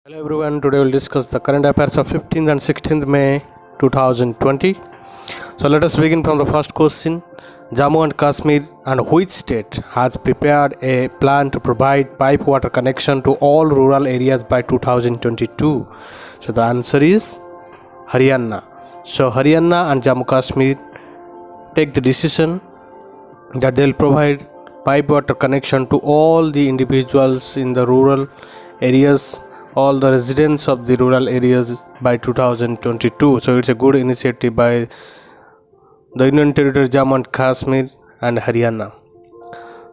Hello everyone, today we'll discuss the current affairs of 15th and 16th May 2020. So let us begin from the first question. Jammu and Kashmir and which state has prepared a plan to provide pipe water connection to all rural areas by 2022? So the answer is Haryana. So Haryana and Jammu Kashmir take the decision that they'll provide pipe water connection to all the individuals in the rural areas, all the residents of the rural areas by 2022. So it's a good initiative by the Union Territory Jammu and Kashmir and Haryana.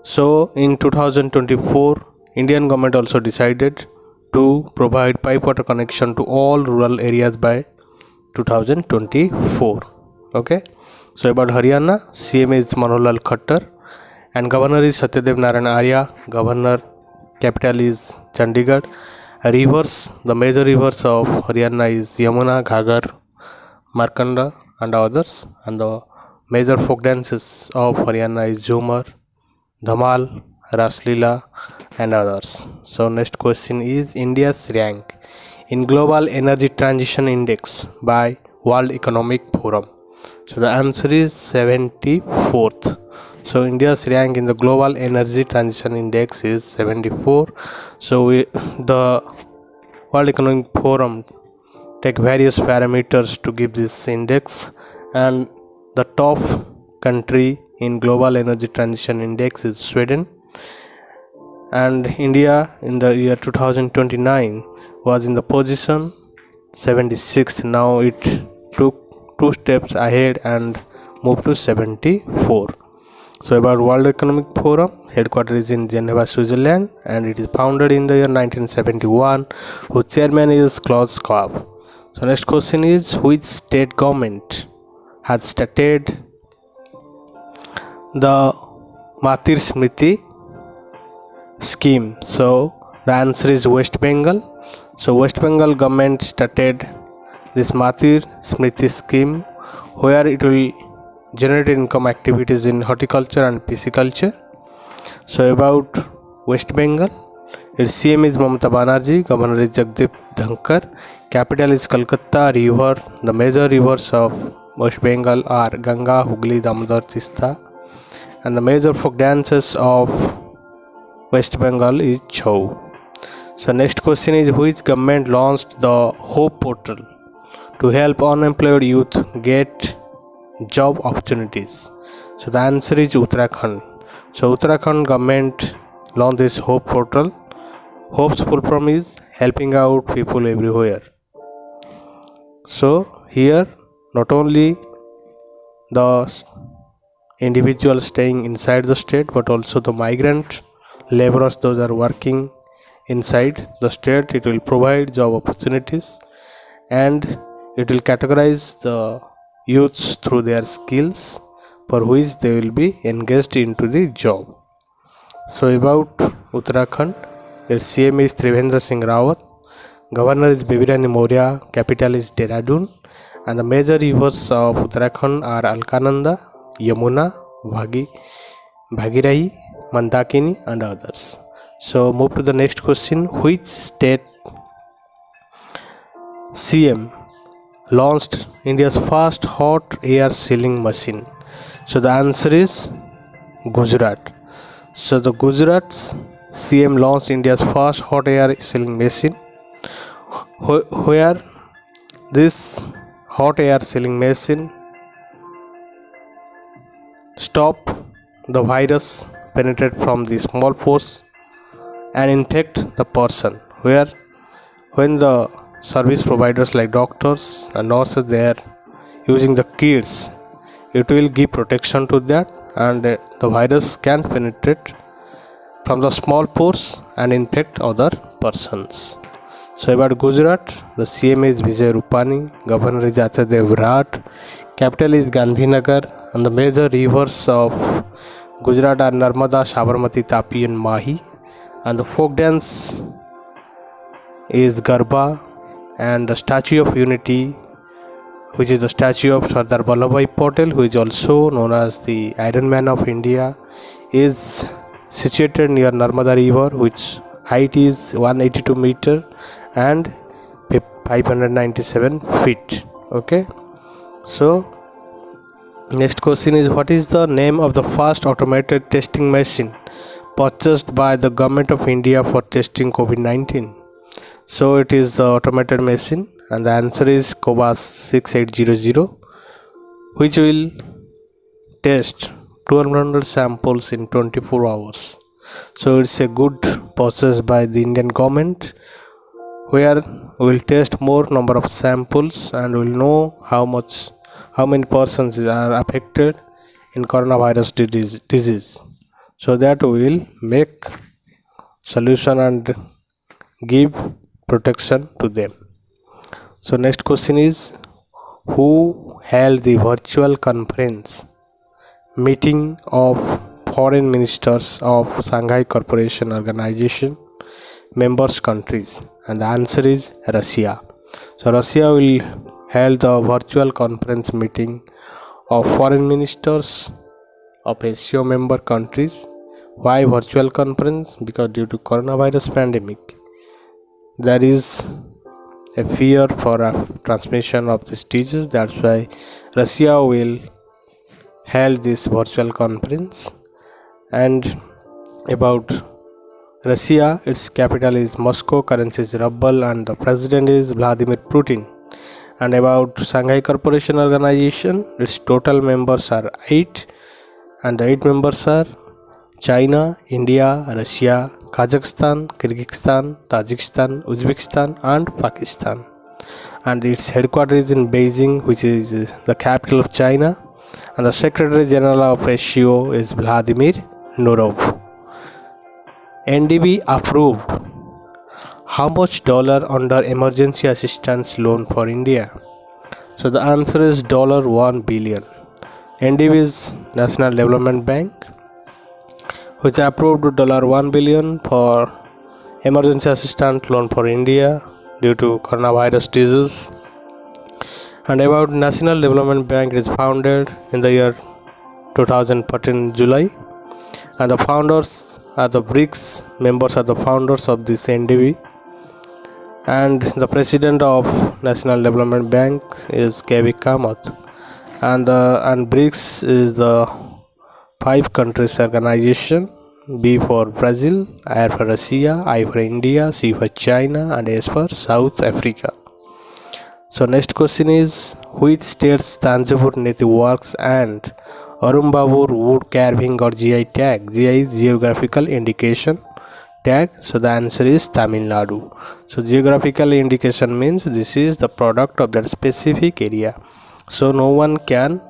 So in 2024, Indian government also decided to provide pipe water connection to all rural areas by 2024. Okay. So about Haryana, CM is Manohar Lal Khattar and Governor is Satyadev Narayan Arya. Governor capital is Chandigarh. Rivers, the major rivers of Haryana is Yamuna, Ghaggar, Markanda and others, and the major folk dances of Haryana is Jhumar, Dhamal, Raslila and others. So next question is India's rank in Global Energy Transition Index by World Economic Forum. So the answer is 74th. So India's rank in the Global Energy Transition Index is 74. So the World Economic Forum take various parameters to give this index, and the top country in Global Energy Transition Index is Sweden, and India in the year 2029 was in the position 76. Now it took 2 steps ahead and moved to 74. So about World Economic Forum, headquarters is in Geneva, Switzerland, and it is founded in the year 1971, whose chairman is Klaus Schwab. So next question is which state government has started the Matir Smriti scheme? So the answer is West Bengal. So West Bengal government started this Matir Smriti scheme, where it will generate income activities in horticulture and pisciculture. So about West Bengal, its CM is Mamata Banerjee, Governor is Jagdeep Dhankar, capital is Kolkata. The major rivers of West Bengal are Ganga, Hooghly, Damodar, Tista, and the major folk dances of West Bengal is Chhau. So next question is which government launched the Hope Portal to help unemployed youth get job opportunities? So the answer is Uttarakhand. So Uttarakhand government launched this Hope Portal. Hope's full form is helping out people everywhere. So here not only the individuals staying inside the state, but also the migrant laborers, those are working inside the state. It will provide job opportunities, and it will categorize the youths through their skills for which they will be engaged into the job. So about Uttarakhand, their CM is Trivendra Singh Rawat, Governor is Babirani Maurya, capital is Dehradun, and the major rivers of Uttarakhand are Alkananda, Yamuna, Bhagirahi, Mandakini and others. So move to the next question. Which state CM launched India's first hot air sealing machine? So the answer is Gujarat. So the Gujarat's CM launched India's first hot air sealing machine, where this hot air sealing machine stop the virus penetrate from the small pores and infect the person, where when the service providers like doctors and nurses they are using the kits, it will give protection to that, and the virus can penetrate from the small pores and infect other persons. So about Gujarat, the CM is Vijay Rupani, Governor is Acharya Devbrat, capital is Gandhinagar, and the major rivers of Gujarat are Narmada, Sabarmati, Tapi and Mahi, and the folk dance is Garba, and the Statue of Unity, which is the statue of Sardar Vallabhbhai Patel, who is also known as the Iron Man of India, is situated near Narmada river, which height is 182 meter and 597 feet. Okay, so next question is, what is the name of the first automated testing machine purchased by the government of India for testing COVID-19? So it is the automated machine, and the answer is Cobas 6800, which will test 1200 samples in 24 hours. So it's a good process by the Indian government, where we will test more number of samples and we will know how many persons are affected in coronavirus disease, so that we will make solution and give protection to them. So next question is, who held the virtual conference meeting of foreign ministers of Shanghai Cooperation Organization members countries? And the answer is Russia. So Russia will held the virtual conference meeting of foreign ministers of SCO member countries. Why virtual conference? Because due to coronavirus pandemic, there is a fear for a transmission of this disease. That's why Russia will held this virtual conference. And about Russia, its capital is Moscow, currency is ruble, and the president is Vladimir Putin. And about Shanghai Cooperation Organization, its total members are 8, and the 8 members are China, India, Russia, Kazakhstan, Kyrgyzstan, Tajikistan, Uzbekistan, and Pakistan. And its headquarters is in Beijing, which is the capital of China, and the Secretary General of SCO is Vladimir Norov. NDB approved how much dollar under emergency assistance loan for India? So the answer is $1 billion. NDB is National Development Bank, which approved $1 billion for emergency assistance loan for India due to coronavirus disease. And about National Development Bank, it is founded in the year 2014 July, and the founders are the BRICS members, are the founders of this NDB, and the president of National Development Bank is K.V. Kamath, and BRICS is the 5 countries organization: B for Brazil, R for Russia, I for India, C for China, and S for South Africa. So next question is, which state's Tanjavur native works and Arumbabur wood carving or GI tag? GI is geographical indication tag. So the answer is Tamil Nadu. So geographical indication means this is the product of that specific area, so no one can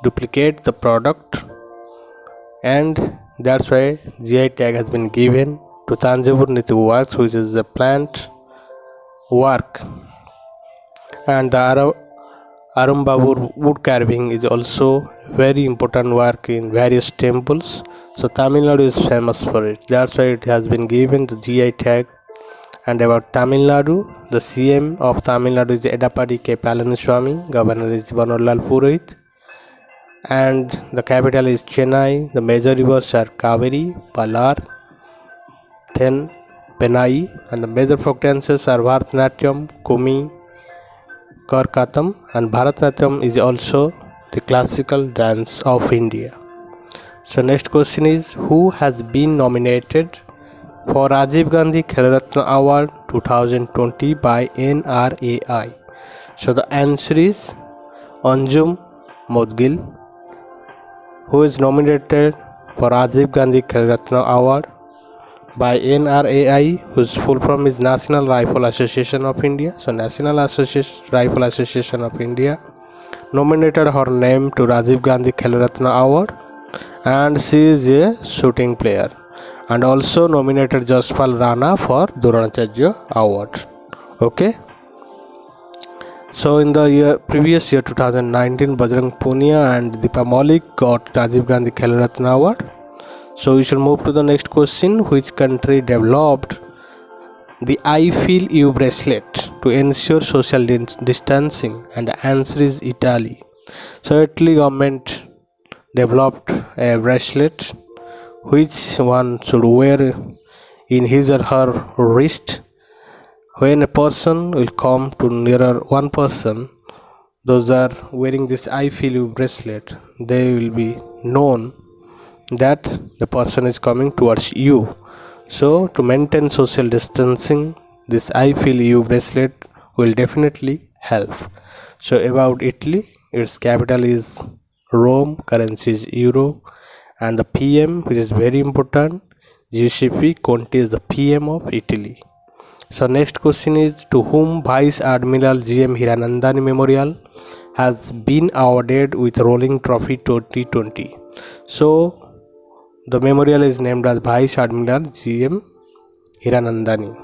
duplicate the product, and that's why GI tag has been given to Tanjavur native works, which is a plant work. And the Arumbabur wood carving is also very important work in various temples. So Tamil Nadu is famous for it. That's why it has been given the GI tag. And about Tamil Nadu, the CM of Tamil Nadu is Edapadi K. Palaniswamy, Governor is Banwarlal Purohit, and the capital is Chennai. The major rivers are Kaveri, Palar, then Penai, and the major folk dances are Bharatanatyam, Kumi, Karkatam, and Bharatanatyam is also the classical dance of India. So next question is, who has been nominated for Rajiv Gandhi Khel Ratna Award 2020 by NRAI? So the answer is Anjum Modgil, who is nominated for Rajiv Gandhi Khel Ratna Award by NRAI, whose full form is National Rifle Association of India. So National Rifle Association of India nominated her name to Rajiv Gandhi Khel Ratna Award, and she is a shooting player, and also nominated Jaspal Rana for Dronacharya Award. Okay. So in the previous year 2019, Bajrang Punia and Deepa Malik got Rajiv Gandhi Khel Ratna Award. So we should move to the next question. Which country developed the I Feel You bracelet to ensure social distancing? And the answer is Italy. So Italy government developed a bracelet which one should wear in his or her wrist, When a person will come to nearer one person, those are wearing this I feel you bracelet, they will be known that the person is coming towards you. So to maintain social distancing, this I feel you bracelet will definitely help. So about Italy, its capital is Rome, currency is euro, and the PM, which is very important, Giuseppe Conte is the PM of Italy. So next question is, to whom Vice Admiral GM Hiranandani Memorial has been awarded with Rolling Trophy 2020. So the memorial is named as Vice Admiral GM Hiranandani,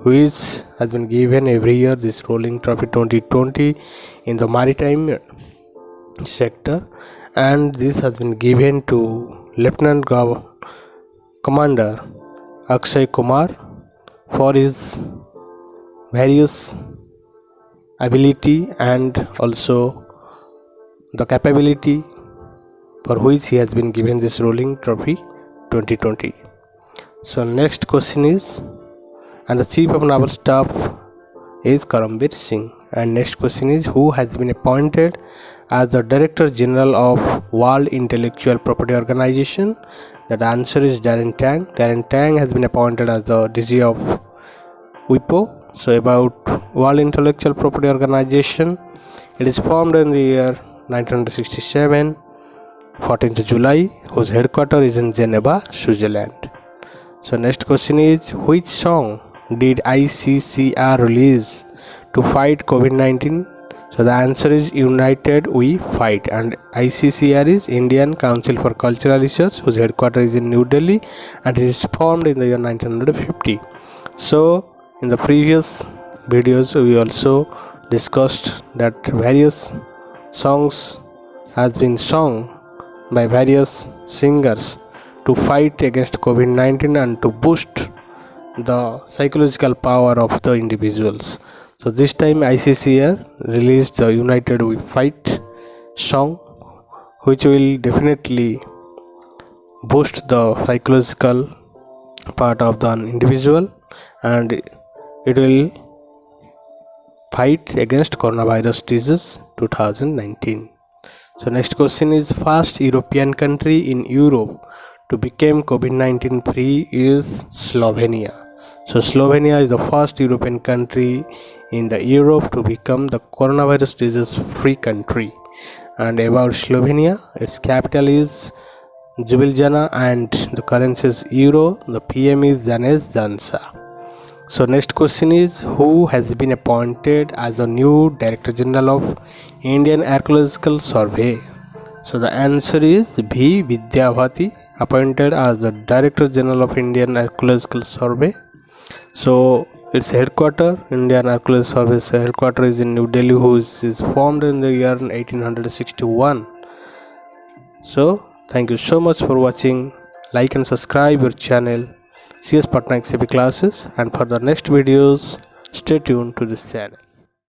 which has been given every year this Rolling Trophy 2020 in the maritime sector, and this has been given to Lieutenant Commander Akshay Kumar for his various ability and also the capability for which he has been given this Rolling Trophy 2020. So next question is, and the Chief of Naval Staff is Karambir Singh. And next question is, who has been appointed as the Director General of World Intellectual Property Organization? The answer is Darren Tang. Darren Tang has been appointed as the DG of WIPO. So about World Intellectual Property Organization, it is formed in the year 1967, 14th July, whose headquarters is in Geneva, Switzerland. So next question is, which song did ICCR release to fight COVID-19? So the answer is United We Fight, and ICCR is Indian Council for Cultural Research, whose headquarters is in New Delhi, and it is formed in the year 1950. So in the previous videos we also discussed that various songs has been sung by various singers to fight against COVID-19 and to boost the psychological power of the individuals. So this time ICCR released the United We Fight song, which will definitely boost the psychological part of the individual, and it will fight against coronavirus disease 2019. So next question is, first European country in Europe to become COVID-19 free is Slovenia. So Slovenia is the first European country in the Europe to become the coronavirus disease free country. And about Slovenia, its capital is Ljubljana and the currency is euro. The PM is Janez Janša. So next question is, who has been appointed as the new Director General of Indian Archaeological Survey? So the answer is V. Vidyabhati, appointed as the Director General of Indian Archaeological Survey. So its headquarters, Indian Archaeological Survey's headquarters is in New Delhi, which is formed in the year 1861. So thank you so much for watching. Like and subscribe your channel CS Patnaik CP Classes, and for the next videos stay tuned to this channel.